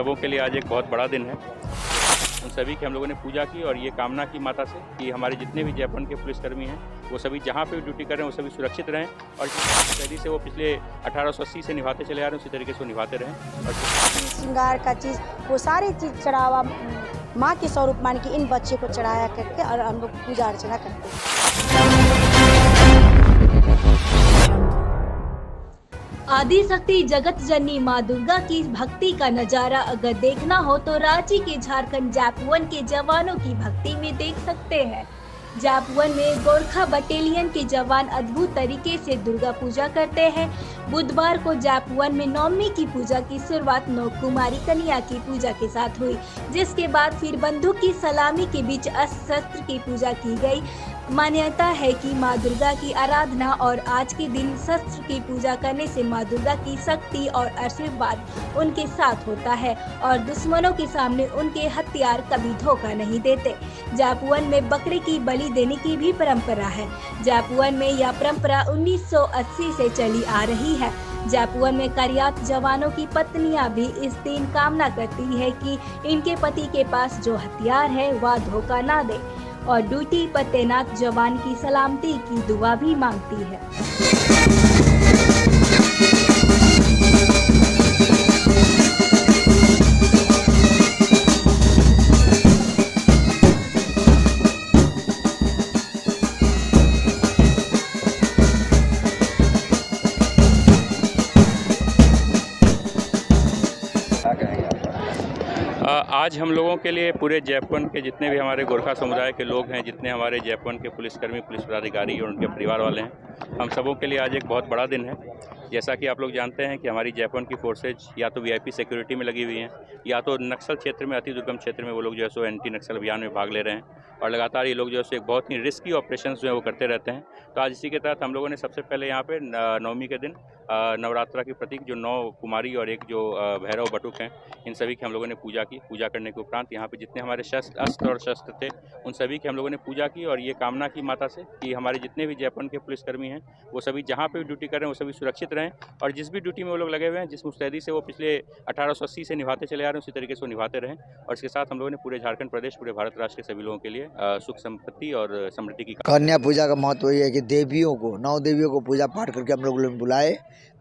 सबों के लिए आज एक बहुत बड़ा दिन है। उन सभी की हम लोगों ने पूजा की और ये कामना की माता से कि हमारे जितने भी जयपुर के पुलिसकर्मी हैं वो सभी जहाँ पे ड्यूटी कर रहे हैं वो सभी सुरक्षित रहें और जिस शैली से वो पिछले 1880 से निभाते चले आ रहे हैं उसी तरीके से वो निभाते रहें। और श्रृंगार का चीज़ वो सारी चीज़ चढ़ावा माँ के स्वरूप मान के इन बच्चे को चढ़ाया करके और हम लोग पूजा अर्चना करते हैं। आदि शक्ति जगत जननी माँ दुर्गा की भक्ति का नजारा अगर देखना हो तो रांची के झारखंड जैप-1 के जवानों की भक्ति में देख सकते हैं। जैप-1 में गोरखा बटालियन के जवान अद्भुत तरीके से दुर्गा पूजा करते हैं। बुधवार को जैप-1 में नवमी की पूजा की शुरुआत 9 कुमारी कन्या की पूजा के साथ हुई, जिसके बाद फिर बंदूक की सलामी के बीच अस्त्र शस्त्र की पूजा की गई। मान्यता है कि माँ दुर्गा की आराधना और आज के दिन शस्त्र की पूजा करने से माँ दुर्गा की शक्ति और आशीर्वाद उनके साथ होता है और दुश्मनों के सामने उनके हथियार कभी धोखा नहीं देते। जैप-1 में बकरे की बलि देने की भी परंपरा है। जैप-1 में यह परंपरा 1980 से चली आ रही है। जैप-1 में कार्यरत जवानों की पत्नियां भी इस दिन कामना करती है कि इनके पति के पास जो हथियार है वह धोखा ना दे और ड्यूटी पर तैनात जवान की सलामती की दुआ भी मांगती है। आज हम लोगों के लिए पूरे जयपुर के जितने भी हमारे गोरखा समुदाय के लोग हैं, जितने हमारे जयपुर के पुलिसकर्मी, पुलिस पदाधिकारी और उनके परिवार वाले हैं, हम सबों के लिए आज एक बहुत बड़ा दिन है। जैसा कि आप लोग जानते हैं कि हमारी जयपुर की फोर्सेज या तो वीआईपी सिक्योरिटी में लगी हुई हैं या तो नक्सल क्षेत्र में, अति दुर्गम क्षेत्र में वो लोग जो है सो एंटी नक्सल अभियान में भाग ले रहे हैं और लगातार ये लोग जो है सो एक बहुत ही रिस्की ऑपरेशन जो है वो करते रहते हैं। तो आज इसी के तहत हम लोगों ने सबसे पहले यहाँ पे नवमी के दिन नवरात्रा के प्रतीक जो 9 कुमारी और एक जो भैरव बटुक हैं, इन सभी की हम लोगों ने पूजा की। पूजा करने के उपरांत यहाँ पे जितने हमारे अस्त्र और शस्त्र थे उन सभी की हम लोगों ने पूजा की और ये कामना की माता से कि हमारे जितने भी जयपुर के पुलिसकर्मी हैं वो सभी जहाँ पे भी ड्यूटी कर रहे हैं वो सभी सुरक्षित रहें और जिस भी ड्यूटी में वो लोग लगे हुए हैं, जिस मुस्तैदी से वो पिछले 1880 से निभाते चले आ रहे हैं उसी तरीके से वो निभाते रहें। और इसके साथ हम लोगों ने पूरे झारखंड प्रदेश, पूरे भारत राष्ट्र के सभी लोगों के लिए सुख संपत्ति और समृद्धि की कन्या पूजा का महत्व ये है कि देवियों को 9 देवियों को पूजा पाठ करके हम लोग बुलाए,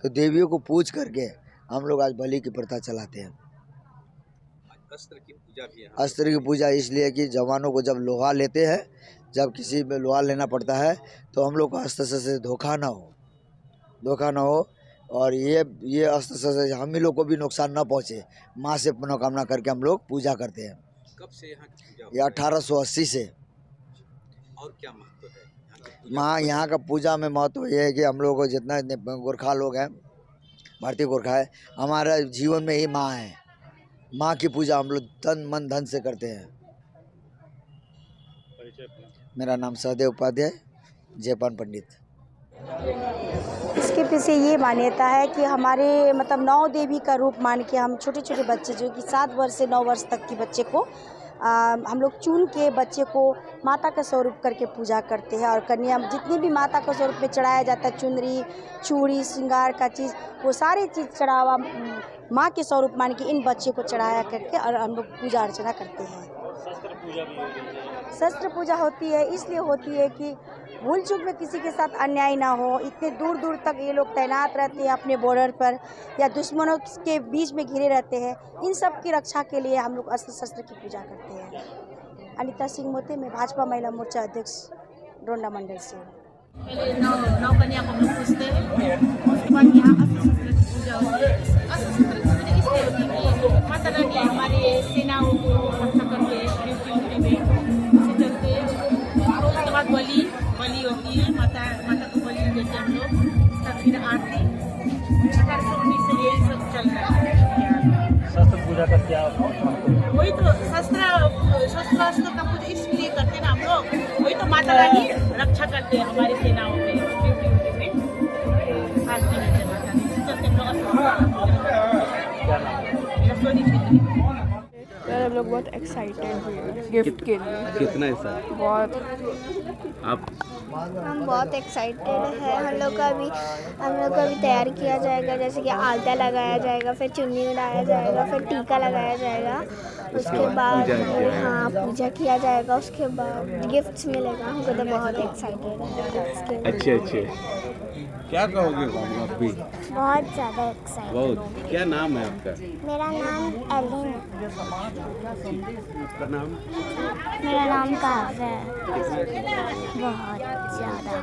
तो देवियों को पूज करके हम लोग आज बलि की प्रथा चलाते हैं। अस्त्र की पूजा इसलिए कि जवानों को जब लोहा लेते हैं, जब किसी में लोहा लेना पड़ता है तो हम लोग को अस्त्र से धोखा ना हो और ये अस्त्र से हम ही लोग को भी नुकसान ना पहुँचे, माँ से मनोकामना करके हम लोग पूजा करते हैं। कब से यहाँ की पूजा? ये 1880 से। और क्या महत्व है माँ यहाँ का पूजा में महत्व ये है कि हम लोग को जितना गोरखा लोग हैं, भारतीय गोरखा है, हमारा जीवन में ही माँ है। माँ की पूजा हम लोग तन मन धन से करते हैं। मेरा नाम सहदेव उपाध्याय, जयपान पंडित। इसके पीछे ये मान्यता है कि हमारे मतलब 9 देवी का रूप मान के हम छोटे छोटे बच्चे जो कि 7 वर्ष से 9 वर्ष तक के बच्चे को हम लोग चुन के बच्चे को माता का स्वरूप करके पूजा करते हैं और कन्या जितनी भी माता का स्वरूप में चढ़ाया जाता है, चुनरी, चूड़ी, श्रृंगार का चीज़ वो सारी चीज़ चढ़ावा माँ के स्वरूप मान के इन बच्चे को चढ़ाया करके और हम लोग पूजा अर्चना करते हैं। शस्त्र पूजा होती है इसलिए होती है कि भूल चूक में किसी के साथ अन्याय ना हो। इतने दूर दूर तक ये लोग तैनात रहते हैं अपने बॉर्डर पर या दुश्मनों के बीच में घिरे रहते हैं, इन सब की रक्षा के लिए हम लोग अस्त्र शस्त्र की पूजा करते हैं। अनिता सिंह मोते, मैं भाजपा महिला मोर्चा अध्यक्ष डोंडा मंडल से। पहले नौ कन्या को हम लोग पूजते हैं, उसके बाद यहाँ अस्त्र शस्त्र की पूजा होती है। अस्त्र शस्त्र की पूजा इसलिए होती है कि माता रानी हमारे सेनाओं को रक्षा करके ड्यूटी में उसी चलते। तो उसके बाद बलि होती है, माता को बलि देते हैं हम लोग। उसका फिर आरती 1819 से यही सब चल रहा है। शस्त्र पूजा का क्या? वही तो शस्त्र का पूजा इसलिए करते हैं ना हम लोग, वही तो माता रानी रक्षा करते हैं हमारी सेनाओं में ड्यूटी में। हम लोग बहुत एक्साइटेड हुए गिफ्ट के लिए। कितना ऐसा बहुत आप हम बहुत एक्साइटेड है। हम लोग का भी तैयार किया जाएगा, जैसे कि आलता लगाया जाएगा, फिर चुन्नी उड़ाया जाएगा, फिर टीका लगाया जाएगा, उसके बाद हाँ पूजा किया जाएगा, उसके बाद गिफ्ट्स मिलेगा। हमको तो बहुत एक्साइटेड है इसके लिए। अच्छे क्या कहोगे आप भी? बहुत ज़्यादा एक्साइटेड। बहुत। क्या नाम है आपका? मेरा नाम एलिन है। आपका नाम? मेरा नाम काव्य है। बहुत ज़्यादा।